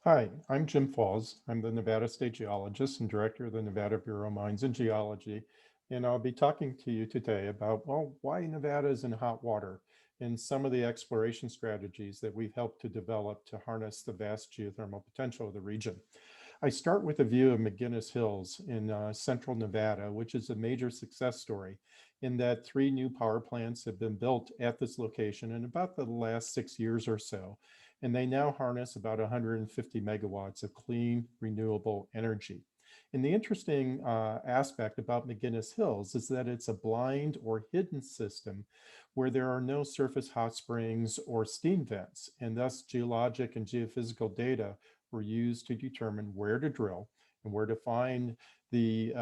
Hi, I'm Jim Faulds. I'm the Nevada State Geologist and Director of the Nevada Bureau of Mines and Geology. And I'll be talking to you today about, well, why Nevada is in hot water and some of the exploration strategies that we've helped to develop to harness the vast geothermal potential of the region. I start with a view of McGinnis Hills in central Nevada, which is a major success story in that 3 new power plants have been built at this location in about the last 6 years or so. And they now harness about 150 megawatts of clean, renewable energy. And the interesting aspect about McGinnis Hills is that it's a blind or hidden system where there are no surface hot springs or steam vents, and thus geologic and geophysical data were used to determine where to drill and where to find the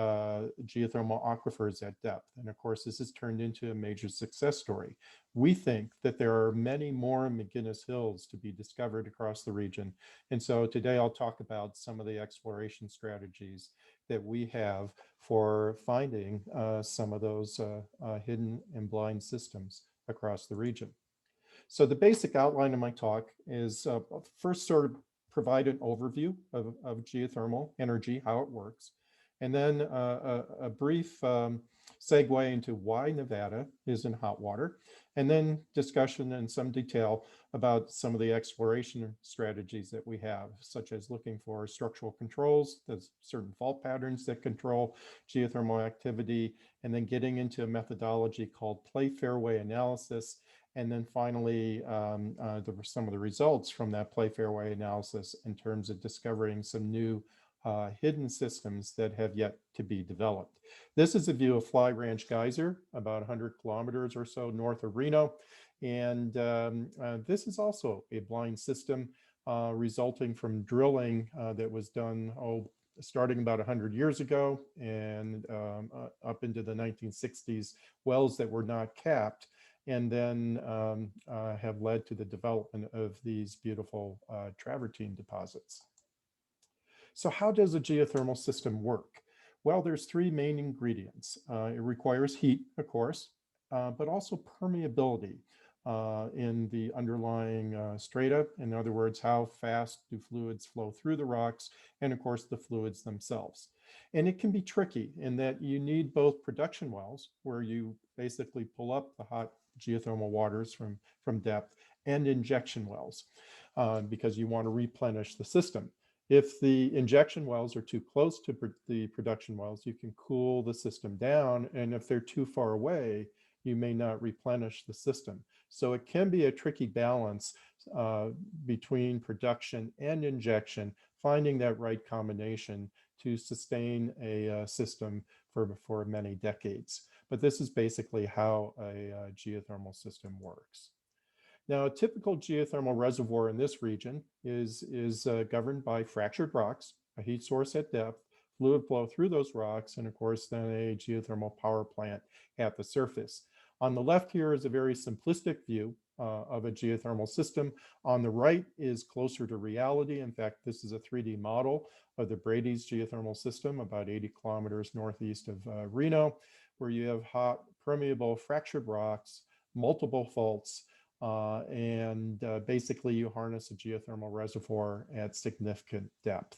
geothermal aquifers at depth. And of course, this has turned into a major success story. We think that there are many more McGinnis Hills to be discovered across the region. And so today I'll talk about some of the exploration strategies that we have for finding some of those hidden and blind systems across the region. So the basic outline of my talk is first sort of provide an overview of geothermal energy, how it works, and then a brief segue into why Nevada is in hot water, and then discussion in some detail about some of the exploration strategies that we have, such as looking for structural controls, there's certain fault patterns that control geothermal activity, and then getting into a methodology called play fairway analysis. And then finally, there were some of the results from that play fairway analysis in terms of discovering some new hidden systems that have yet to be developed. This is a view of Fly Ranch Geyser, about 100 kilometers or so north of Reno. And this is also a blind system resulting from drilling that was done, starting about 100 years ago and up into the 1960s, wells that were not capped and then have led to the development of these beautiful travertine deposits. So how does a geothermal system work? Well, there's 3 main ingredients. It requires heat, of course, but also permeability in the underlying strata. In other words, how fast do fluids flow through the rocks, and of course the fluids themselves. And it can be tricky in that you need both production wells, where you basically pull up the hot geothermal waters from depth, and injection wells, because you want to replenish the system. If the injection wells are too close to the production wells, you can cool the system down. And if they're too far away, you may not replenish the system. So it can be a tricky balance between production and injection, finding that right combination to sustain a system for many decades. But this is basically how a geothermal system works. Now, a typical geothermal reservoir in this region is governed by fractured rocks, a heat source at depth, fluid flow through those rocks, and of course, then a geothermal power plant at the surface. On the left here is a very simplistic view of a geothermal system. On the right is closer to reality. In fact, this is a 3D model of the Brady's geothermal system, about 80 kilometers northeast of Reno, where you have hot, permeable, fractured rocks, multiple faults, and basically you harness a geothermal reservoir at significant depth.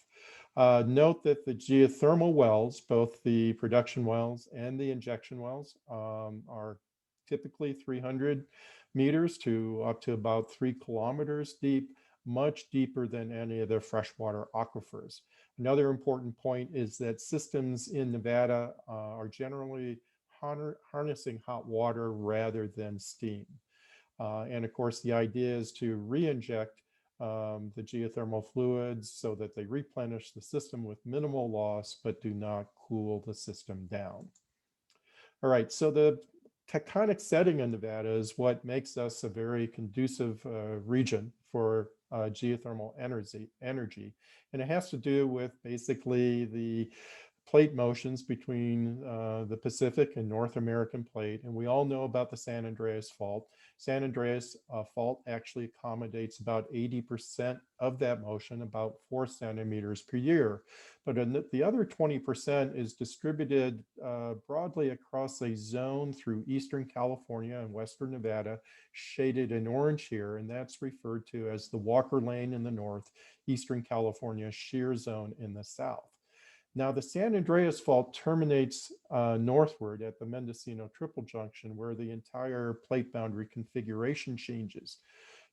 Note that the geothermal wells, both the production wells and the injection wells, are typically 300 meters to up to about 3 kilometers deep, much deeper than any of the freshwater aquifers. Another important point is that systems in Nevada are generally harnessing hot water rather than steam. And of course, the idea is to re-inject the geothermal fluids so that they replenish the system with minimal loss, but do not cool the system down. All right, so the tectonic setting in Nevada is what makes us a very conducive region for geothermal energy. And it has to do with basically the plate motions between the Pacific and North American plate. And we all know about the San Andreas Fault. San Andreas Fault actually accommodates about 80% of that motion, about 4 centimeters per year. But the other 20% is distributed broadly across a zone through Eastern California and Western Nevada, shaded in orange here, and that's referred to as the Walker Lane in the north, Eastern California shear zone in the south. Now, the San Andreas Fault terminates northward at the Mendocino Triple Junction, where the entire plate boundary configuration changes.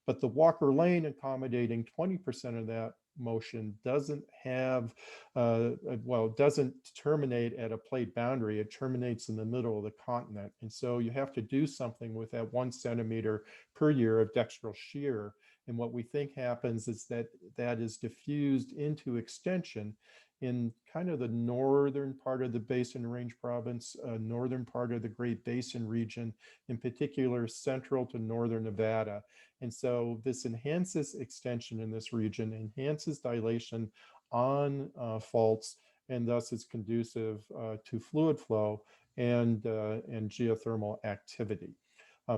But the Walker Lane, accommodating 20% of that motion, doesn't have, doesn't terminate at a plate boundary. It terminates in the middle of the continent. And so you have to do something with that 1 centimeter per year of dextral shear. And what we think happens is that that is diffused into extension in kind of the northern part of the Basin Range province, northern part of the Great Basin region, in particular central to northern Nevada. And so this enhances extension in this region, enhances dilation on faults, and thus is conducive to fluid flow and geothermal activity.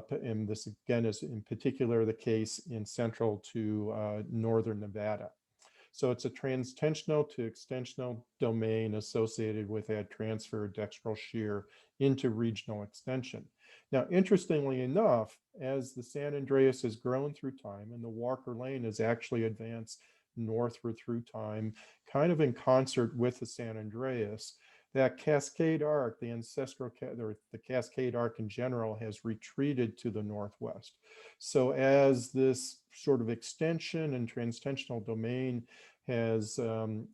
And this again is in particular the case in central to northern Nevada. So it's a transtensional to extensional domain associated with that transfer of dextral shear into regional extension. Now, interestingly enough, as the San Andreas has grown through time and the Walker Lane has actually advanced northward through time, kind of in concert with the San Andreas, that Cascade Arc, the ancestral, or the Cascade Arc in general, has retreated to the northwest. So as this sort of extension and transtensional domain has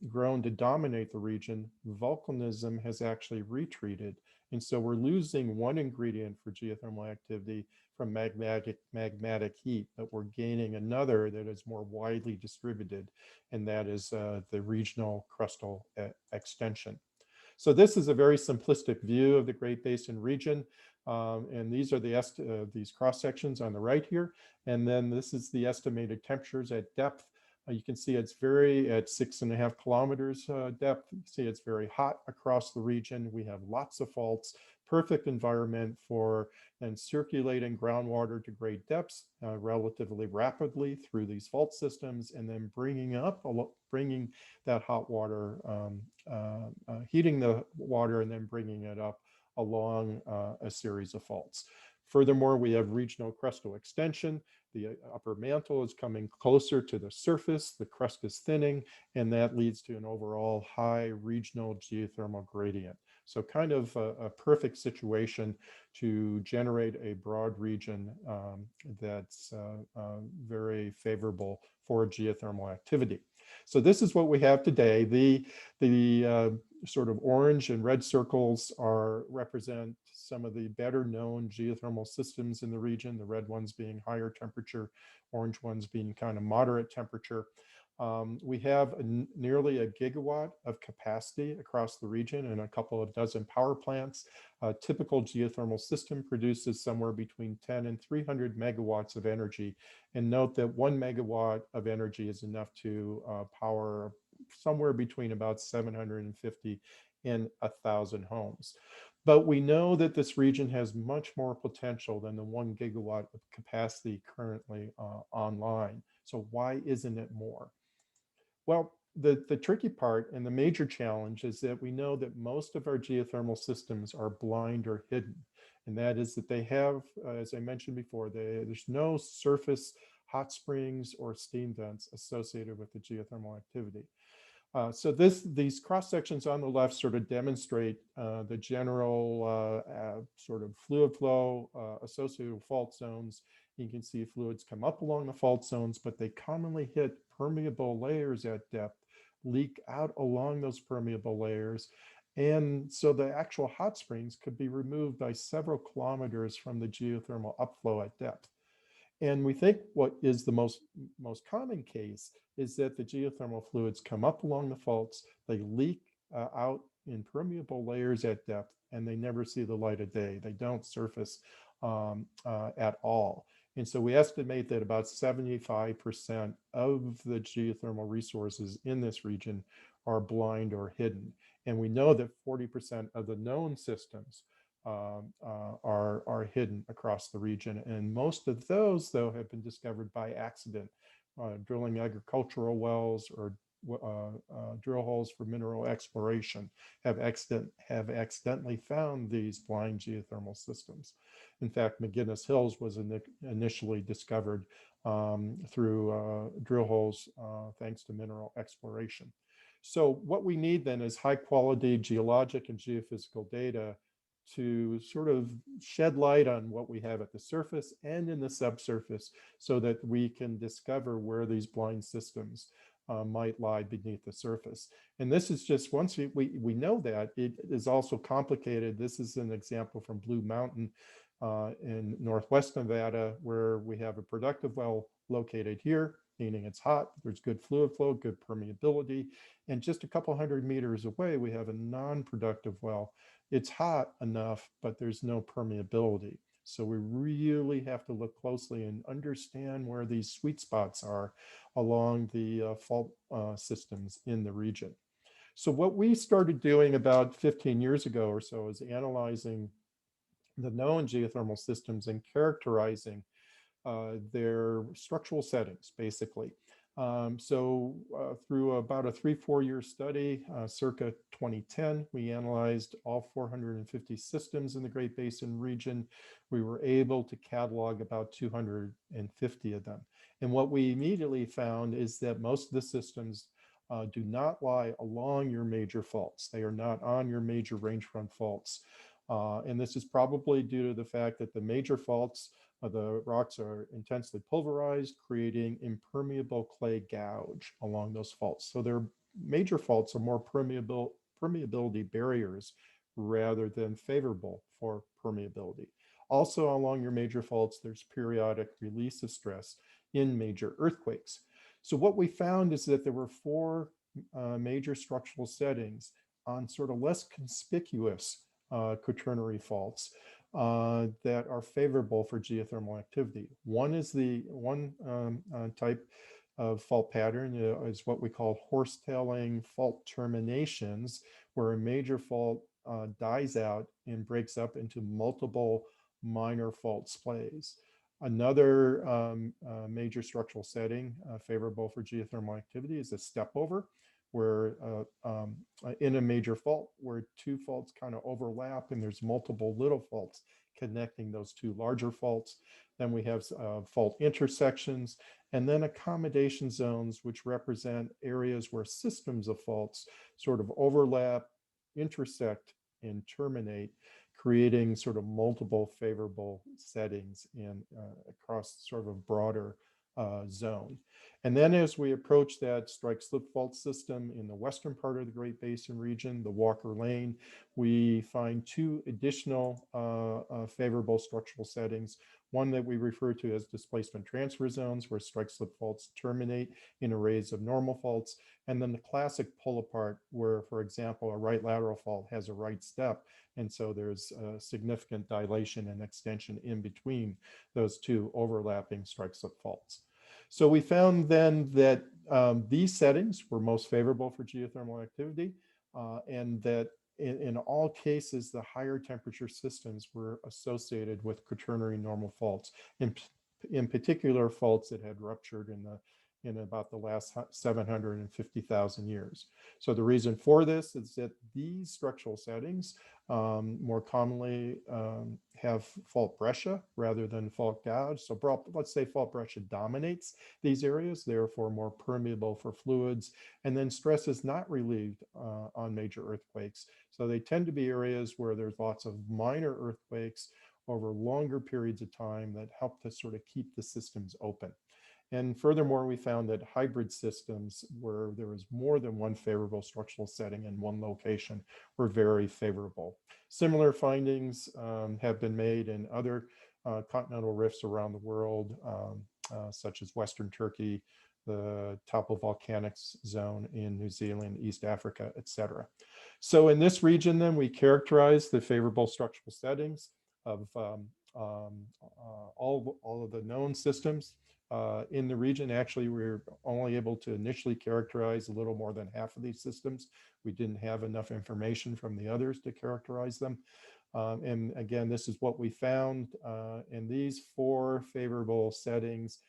grown to dominate the region, volcanism has actually retreated. And so we're losing one ingredient for geothermal activity from magmatic heat, but we're gaining another that is more widely distributed, and that is the regional crustal extension. So this is a very simplistic view of the Great Basin region. And these are these cross sections on the right here. And then this is the estimated temperatures at depth. You can see it's at 6.5 kilometers depth. You can see it's very hot across the region. We have lots of faults, perfect environment for then circulating groundwater to great depths relatively rapidly through these fault systems, and then bringing that hot water, heating the water and then bringing it up along a series of faults. Furthermore, we have regional crustal extension. The upper mantle is coming closer to the surface, the crust is thinning, and that leads to an overall high regional geothermal gradient. So kind of a perfect situation to generate a broad region that's very favorable for geothermal activity. So this is what we have today. The sort of orange and red circles represent some of the better known geothermal systems in the region, the red ones being higher temperature, orange ones being kind of moderate temperature. We have nearly a gigawatt of capacity across the region and a couple of dozen power plants. A typical geothermal system produces somewhere between 10 and 300 megawatts of energy. And note that 1 megawatt of energy is enough to power somewhere between about 750 and 1,000 homes. But we know that this region has much more potential than the 1 gigawatt of capacity currently online. So why isn't it more? Well, the tricky part and the major challenge is that we know that most of our geothermal systems are blind or hidden. And that is that they have, as I mentioned before, there's no surface hot springs or steam vents associated with the geothermal activity. So these cross sections on the left sort of demonstrate the general sort of fluid flow associated with fault zones. You can see fluids come up along the fault zones, but they commonly hit permeable layers at depth, leak out along those permeable layers. And so the actual hot springs could be removed by several kilometers from the geothermal upflow at depth. And we think what is the most common case is that the geothermal fluids come up along the faults, they leak out in permeable layers at depth, and they never see the light of day. They don't surface at all. And so we estimate that about 75% of the geothermal resources in this region are blind or hidden. And we know that 40% of the known systems are hidden across the region. And most of those, though, have been discovered by accident, drilling agricultural wells or drill holes for mineral exploration have accidentally found these blind geothermal systems. In fact, McGinnis Hills was initially discovered through drill holes thanks to mineral exploration. So what we need then is high quality geologic and geophysical data to sort of shed light on what we have at the surface and in the subsurface so that we can discover where these blind systems might lie beneath the surface. And this is just, once we know that, it is also complicated. This is an example from Blue Mountain in Northwest Nevada, where we have a productive well located here, meaning it's hot, there's good fluid flow, good permeability. And just a couple hundred meters away, we have a non-productive well. It's hot enough, but there's no permeability. So we really have to look closely and understand where these sweet spots are along the fault systems in the region. So what we started doing about 15 years ago or so is analyzing the known geothermal systems and characterizing their structural settings, basically. Through about a 3-4 year study, circa 2010, we analyzed all 450 systems in the Great Basin region. We were able to catalog about 250 of them. And what we immediately found is that most of the systems do not lie along your major faults. They are not on your major rangefront faults. And this is probably due to the fact that the major faults, the rocks are intensely pulverized, creating impermeable clay gouge along those faults. So their major faults are more permeability barriers rather than favorable for permeability. Also along your major faults, there's periodic release of stress in major earthquakes. So what we found is that there were 4 major structural settings on sort of less conspicuous quaternary faults that are favorable for geothermal activity. One is the type of fault pattern is what we call horsetailing fault terminations, where a major fault dies out and breaks up into multiple minor fault splays. Another major structural setting favorable for geothermal activity is a stepover, where in a major fault where 2 faults kind of overlap and there's multiple little faults connecting those 2 larger faults. Then we have fault intersections, and then accommodation zones, which represent areas where systems of faults sort of overlap, intersect, and terminate, creating sort of multiple favorable settings in across sort of a broader zone. And then as we approach that strike slip fault system in the western part of the Great Basin region, the Walker Lane, we find 2 additional favorable structural settings. One that we refer to as displacement transfer zones, where strike slip faults terminate in arrays of normal faults. And then the classic pull apart, where, for example, a right lateral fault has a right step. And so there's significant dilation and extension in between those 2 overlapping strike slip faults. So we found then that these settings were most favorable for geothermal activity, and that in all cases, the higher temperature systems were associated with quaternary normal faults, in particular faults that had ruptured in about the last 750,000 years. So the reason for this is that these structural settings more commonly have fault breccia rather than fault gouge. So let's say fault breccia dominates these areas, therefore more permeable for fluids, and then stress is not relieved on major earthquakes. So they tend to be areas where there's lots of minor earthquakes over longer periods of time that help to sort of keep the systems open. And furthermore, we found that hybrid systems where there was more than one favorable structural setting in one location were very favorable. Similar findings have been made in other continental rifts around the world, such as Western Turkey, the topovolcanics zone in New Zealand, East Africa, etc. So in this region, then, we characterize the favorable structural settings of all of the known systems in the region. Actually, we were only able to initially characterize a little more than half of these systems. We didn't have enough information from the others to characterize them. And again, this is what we found in these 4 favorable settings: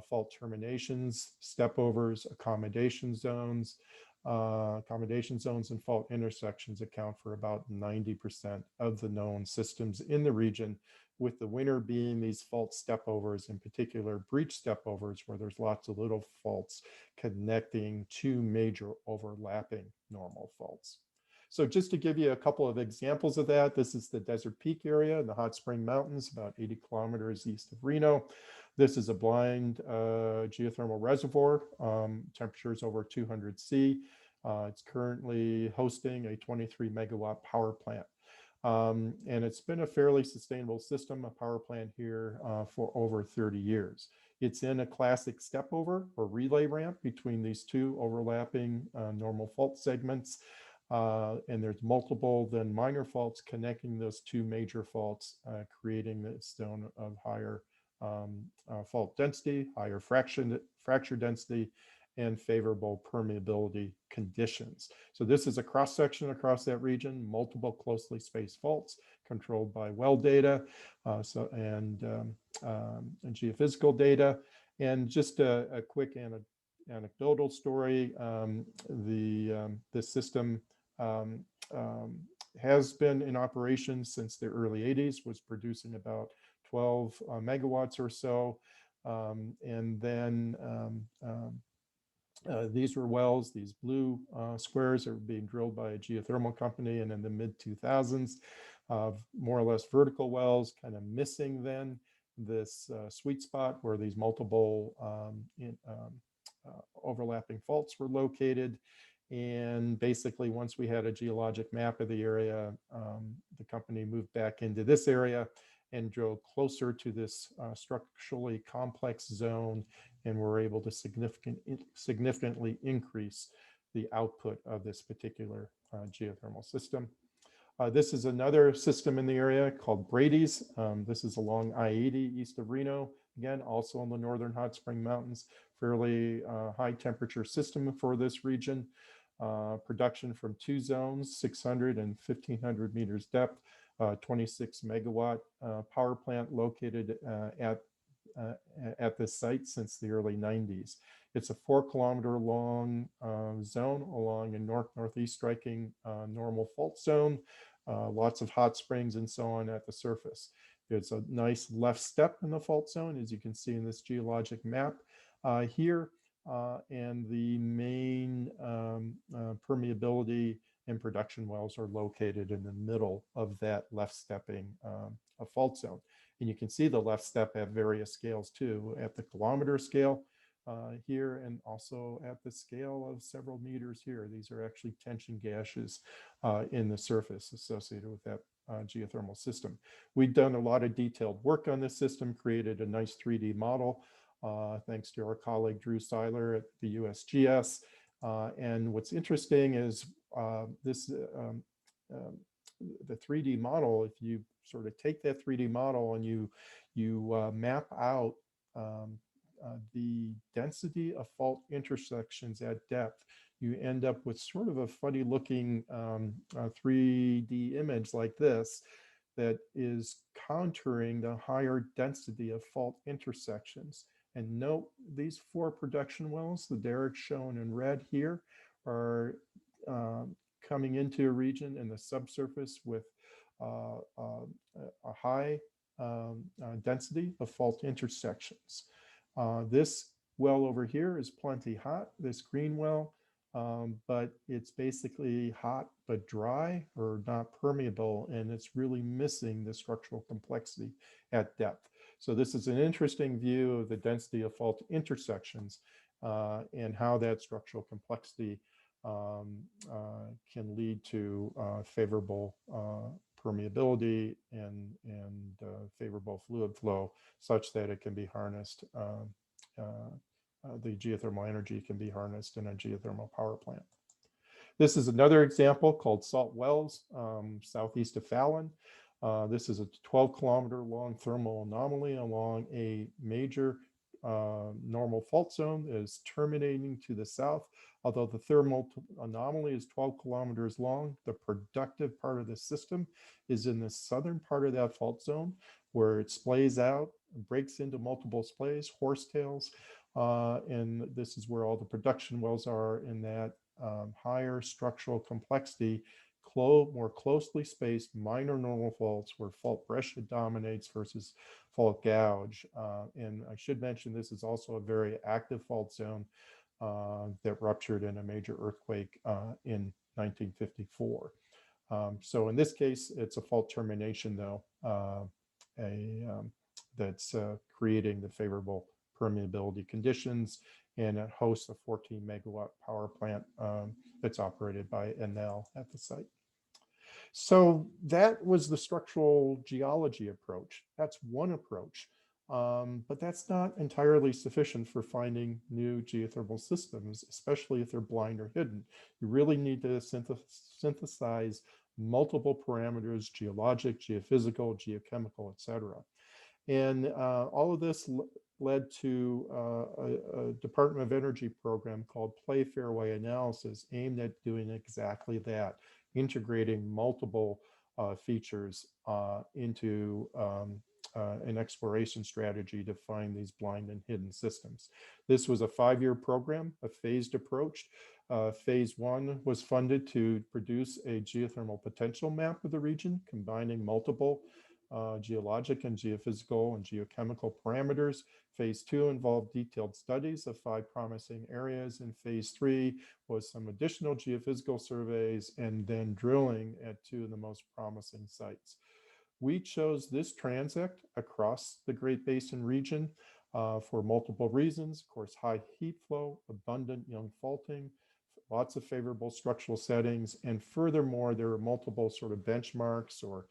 fault terminations, stepovers, accommodation zones. Accommodation zones and fault intersections account for about 90% of the known systems in the region, with the winner being these fault stepovers, in particular breach stepovers, where there's lots of little faults connecting 2 major overlapping normal faults. So just to give you a couple of examples of that, this is the Desert Peak area in the Hot Spring Mountains, about 80 kilometers east of Reno. This is a blind geothermal reservoir, temperatures over 200 C. It's currently hosting a 23 megawatt power plant. And it's been a fairly sustainable system, a power plant here for over 30 years. It's in a classic stepover or relay ramp between these 2 overlapping normal fault segments. And there's multiple then minor faults connecting those 2 major faults, creating this zone of higher fault density, higher fracture density, and favorable permeability conditions. So this is a cross section across that region, multiple closely spaced faults controlled by well data and geophysical data. And just a quick anecdotal story. This system has been in operation since the early 80s, was producing about 12 megawatts or so. And then these were wells, these blue squares are being drilled by a geothermal company, and in the mid-2000s, more or less vertical wells, kind of missing then this sweet spot where these multiple overlapping faults were located. And basically, once we had a geologic map of the area, the company moved back into this area and drilled closer to this structurally complex zone, and were able to significantly increase the output of this particular geothermal system. This is another system in the area called Brady's. This is along I-80 east of Reno. Again, also in the northern hot spring mountains, fairly high temperature system for this region. Production from 2 zones, 600 and 1500 meters depth, 26 megawatt power plant located at this site since the early 90s. It's a 4-kilometer long zone along a north-northeast striking normal fault zone, lots of hot springs and so on at the surface. There's a nice left step in the fault zone, as you can see in this geologic map here. And the main permeability and production wells are located in the middle of that left stepping fault zone. And you can see the left step at various scales too, at the kilometer scale here, and also at the scale of several meters here. These are actually tension gashes in the surface associated with that geothermal system. We've done a lot of detailed work on this system, created a nice 3D model thanks to our colleague Drew Seiler at the USGS. And what's interesting is the 3D model, if you sort of take that 3D model and you map out the density of fault intersections at depth, you end up with sort of a funny looking 3D image like this that is contouring the higher density of fault intersections. And note these 4 production wells, the derricks shown in red here, are coming into a region in the subsurface with a high density of fault intersections. This well over here is plenty hot, this green well, but it's basically hot but dry or not permeable, and it's really missing the structural complexity at depth. So this is an interesting view of the density of fault intersections and how that structural complexity can lead to favorable permeability and favorable fluid flow, such that it can be harnessed, the geothermal energy can be harnessed in a geothermal power plant. This is another example called Salt Wells, southeast of Fallon. This is a 12-kilometer long thermal anomaly along a major normal fault zone that is terminating to the south. Although the thermal anomaly is 12 kilometers long, the productive part of the system is in the southern part of that fault zone, where it splays out, breaks into multiple splays, horsetails, and this is where all the production wells are in that higher structural complexity, more closely spaced minor normal faults where fault breccia dominates versus fault gouge. And I should mention this is also a very active fault zone that ruptured in a major earthquake in 1954. So in this case, it's a fault termination, though, that's creating the favorable permeability conditions, and it hosts a 14 megawatt power plant that's operated by Enel at the site. So that was the structural geology approach. That's one approach, but that's not entirely sufficient for finding new geothermal systems, especially if they're blind or hidden. You really need to synthesize multiple parameters: geologic, geophysical, geochemical, etc. And all of this led to a Department of Energy program called Play Fairway Analysis, aimed at doing exactly that, integrating multiple features into an exploration strategy to find these blind and hidden systems. This was a 5-year program, a phased approach. Phase 1 was funded to produce a geothermal potential map of the region, combining multiple geologic and geophysical and geochemical parameters. Phase 2 involved detailed studies of 5 promising areas, and Phase 3 was some additional geophysical surveys and then drilling at 2 of the most promising sites. We chose this transect across the Great Basin region for multiple reasons. Of course, high heat flow, abundant young faulting, lots of favorable structural settings, and furthermore, there are multiple sort of benchmarks or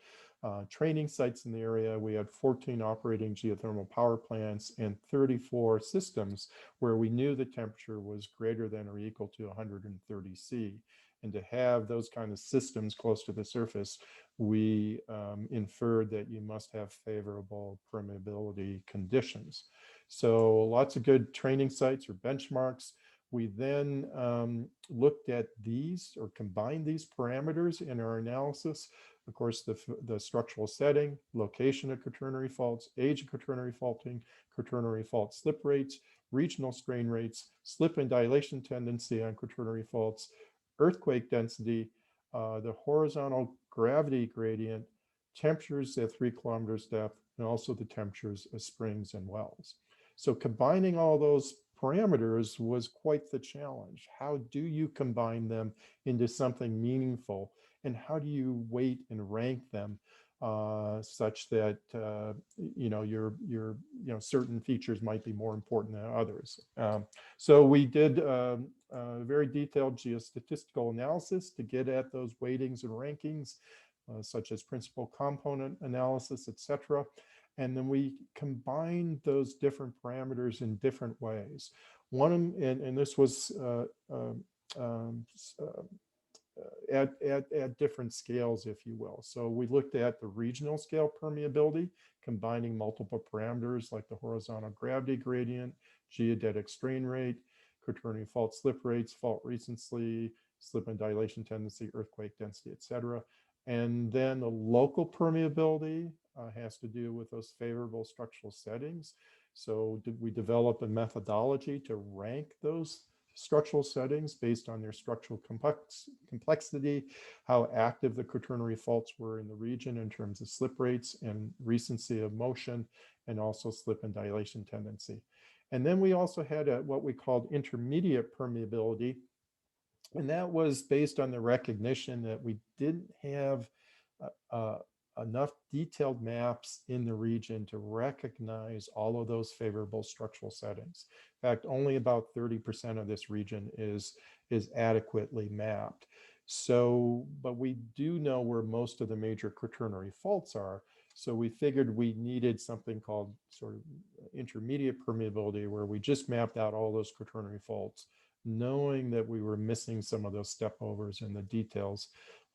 training sites in the area. We had 14 operating geothermal power plants and 34 systems where we knew the temperature was greater than or equal to 130 C. And to have those kind of systems close to the surface, we inferred that you must have favorable permeability conditions. So lots of good training sites or benchmarks. We then looked at these or combined these parameters in our analysis. Of course, the structural setting, location of quaternary faults, age of quaternary faulting, quaternary fault slip rates, regional strain rates, slip and dilation tendency on quaternary faults, earthquake density, the horizontal gravity gradient, temperatures at 3 kilometers depth, and also the temperatures of springs and wells. So combining all those parameters was quite the challenge. How do you combine them into something meaningful, and how do you weight and rank them such that certain features might be more important than others? So we did a very detailed geostatistical analysis to get at those weightings and rankings, such as principal component analysis, etc. And then we combined those different parameters in different ways. One of them, and this was at different scales, if you will. So we looked at the regional scale permeability, combining multiple parameters like the horizontal gravity gradient, geodetic strain rate, quaternary fault slip rates, fault recency, slip and dilation tendency, earthquake density, etc. And then the local permeability has to do with those favorable structural settings. So we develop a methodology to rank those structural settings based on their structural complexity, how active the quaternary faults were in the region in terms of slip rates and recency of motion, and also slip and dilation tendency. And then we also had what we called intermediate permeability, and that was based on the recognition that we didn't have enough detailed maps in the region to recognize all of those favorable structural settings. In fact, only about 30% of this region is adequately mapped. So, but we do know where most of the major quaternary faults are. So we figured we needed something called sort of intermediate permeability, where we just mapped out all those quaternary faults, knowing that we were missing some of those stepovers and the details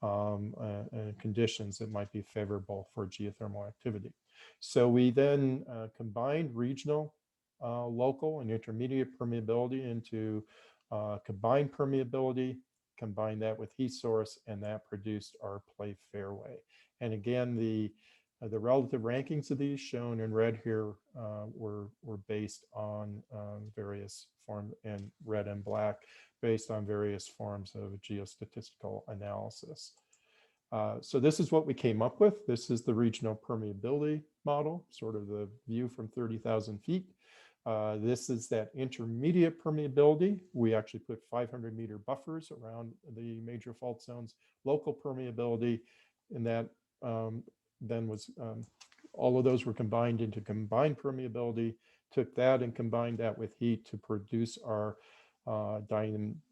conditions that might be favorable for geothermal activity. So we then combined regional, local, and intermediate permeability into combined permeability, combined that with heat source, and that produced our play fairway. And again, the relative rankings of these shown in red here were based on various forms, and red and black, based on various forms of geostatistical analysis. So this is what we came up with. This is the regional permeability model, sort of the view from 30,000 feet. This is that intermediate permeability. We actually put 500-meter buffers around the major fault zones. Local permeability, and that then was all of those were combined into combined permeability. Took that and combined that with heat to produce our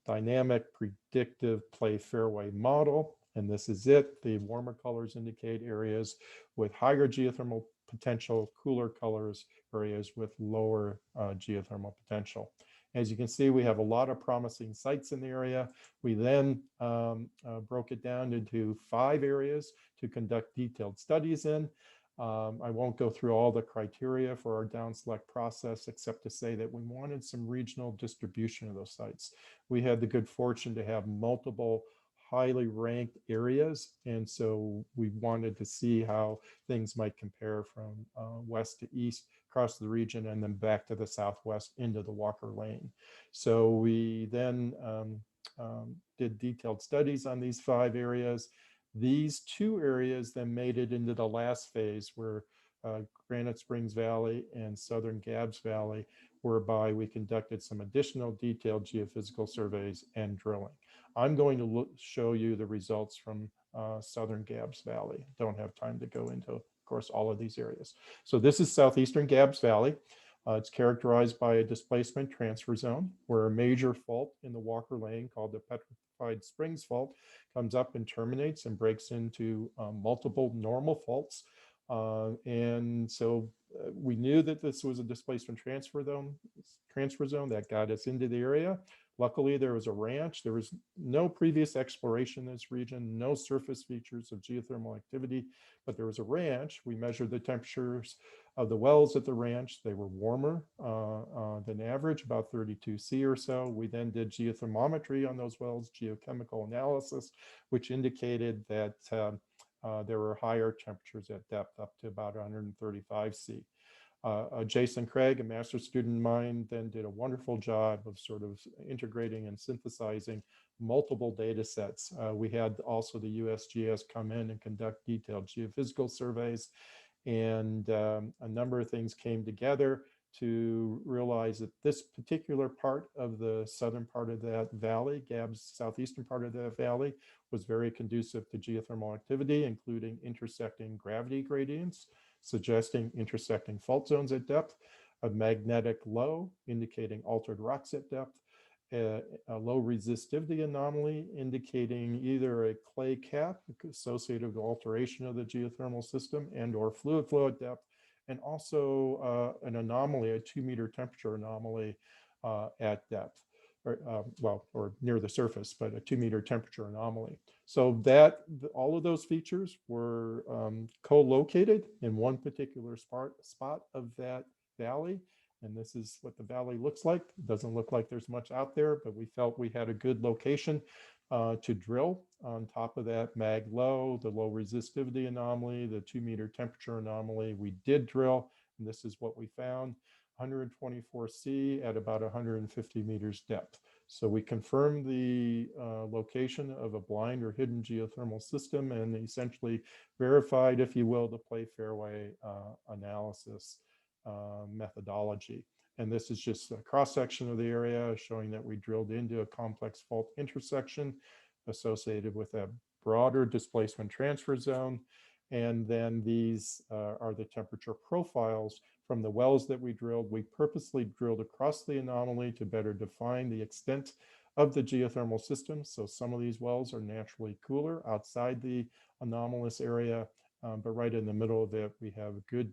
dynamic predictive play fairway model. And this is it. The warmer colors indicate areas with higher geothermal potential, cooler colors, areas with lower geothermal potential. As you can see, we have a lot of promising sites in the area. We then broke it down into 5 areas to conduct detailed studies in. I won't go through all the criteria for our down select process, except to say that we wanted some regional distribution of those sites. We had the good fortune to have multiple highly ranked areas, and so we wanted to see how things might compare from west to east across the region, and then back to the southwest into the Walker Lane. So we then did detailed studies on these 5 areas. These 2 areas then made it into the last phase, where Granite Springs Valley and Southern Gabs Valley, whereby we conducted some additional detailed geophysical surveys and drilling. I'm going to show you the results from Southern Gabs Valley. Don't have time to go into, of course, all of these areas. So this is Southeastern Gabs Valley. It's characterized by a displacement transfer zone, where a major fault in the Walker Lane called the Petrified Springs Fault comes up and terminates and breaks into multiple normal faults. And so we knew that this was a displacement transfer zone that got us into the area. Luckily, there was a ranch. There was no previous exploration in this region, no surface features of geothermal activity, but there was a ranch. We measured the temperatures of the wells at the ranch. They were warmer than average, about 32 C or so. We then did geothermometry on those wells, geochemical analysis, which indicated that there were higher temperatures at depth, up to about 135 C. Jason Craig, a master's student of mine, then did a wonderful job of sort of integrating and synthesizing multiple data sets. We had also the USGS come in and conduct detailed geophysical surveys, and a number of things came together to realize that this particular part of the southern part of that valley, Gabs southeastern part of that valley, was very conducive to geothermal activity, including intersecting gravity gradients, suggesting intersecting fault zones at depth, a magnetic low indicating altered rocks at depth, a low resistivity anomaly indicating either a clay cap associated with alteration of the geothermal system and or fluid flow at depth, and also an anomaly, a 2-meter temperature anomaly at depth, or near the surface, but a 2-meter temperature anomaly. So that all of those features were co-located in one particular spot of that valley. And this is what the valley looks like. It doesn't look like there's much out there, but we felt we had a good location to drill on top of that mag low, the low resistivity anomaly, the 2-meter temperature anomaly. We did drill, and this is what we found: 124 C at about 150 meters depth. So we confirmed the location of a blind or hidden geothermal system, and essentially verified, if you will, the play fairway analysis methodology. And this is just a cross-section of the area showing that we drilled into a complex fault intersection associated with a broader displacement transfer zone. And then these are the temperature profiles from the wells that we drilled. We purposely drilled across the anomaly to better define the extent of the geothermal system. So some of these wells are naturally cooler outside the anomalous area, but right in the middle of it, we have a good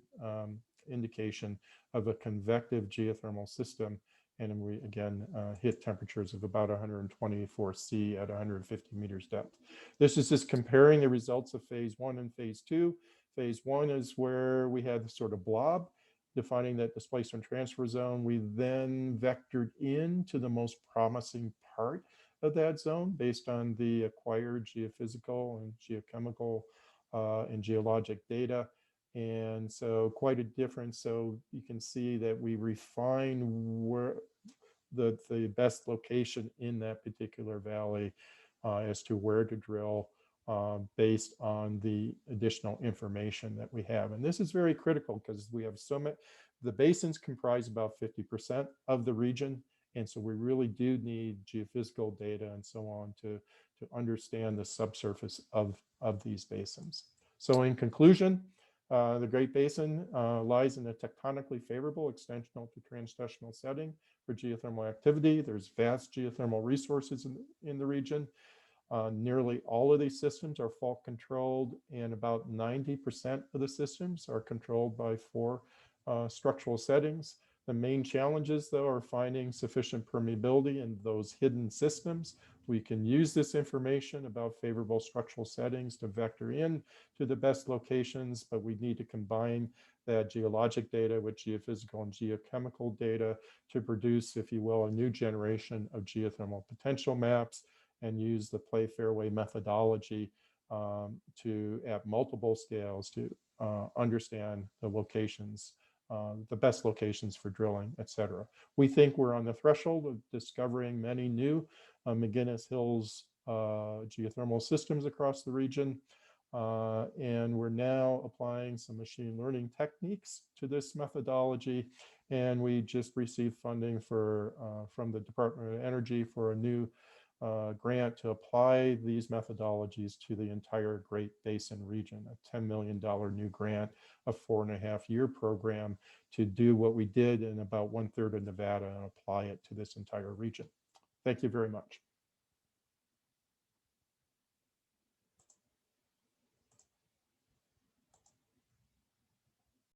indication of a convective geothermal system. And we again hit temperatures of about 124 C at 150 meters depth. This is just comparing the results of phase 1 and phase 2. Phase 1 is where we had the sort of blob defining that displacement transfer zone. We then vectored into the most promising part of that zone based on the acquired geophysical and geochemical and geologic data. And so quite a difference. So you can see that we refine where the best location in that particular valley as to where to drill based on the additional information that we have. And this is very critical because we have so many, the basins comprise about 50% of the region. And so we really do need geophysical data and so on to understand the subsurface of these basins. So in conclusion, the Great Basin lies in a tectonically favorable extensional to transitional setting for geothermal activity. There's vast geothermal resources in the region. Nearly all of these systems are fault controlled, and about 90% of the systems are controlled by 4 structural settings. The main challenges, though, are finding sufficient permeability in those hidden systems. We can use this information about favorable structural settings to vector in to the best locations, but we need to combine that geologic data with geophysical and geochemical data to produce, if you will, a new generation of geothermal potential maps and use the play fairway methodology to at multiple scales to understand the locations, the best locations for drilling, et cetera. We think we're on the threshold of discovering many new McGinnis Hills geothermal systems across the region. And we're now applying some machine learning techniques to this methodology. And we just received funding for from the Department of Energy for a new grant to apply these methodologies to the entire Great Basin region, a $10 million new grant, a 4.5-year program to do what we did in about 1/3 of Nevada and apply it to this entire region. Thank you very much.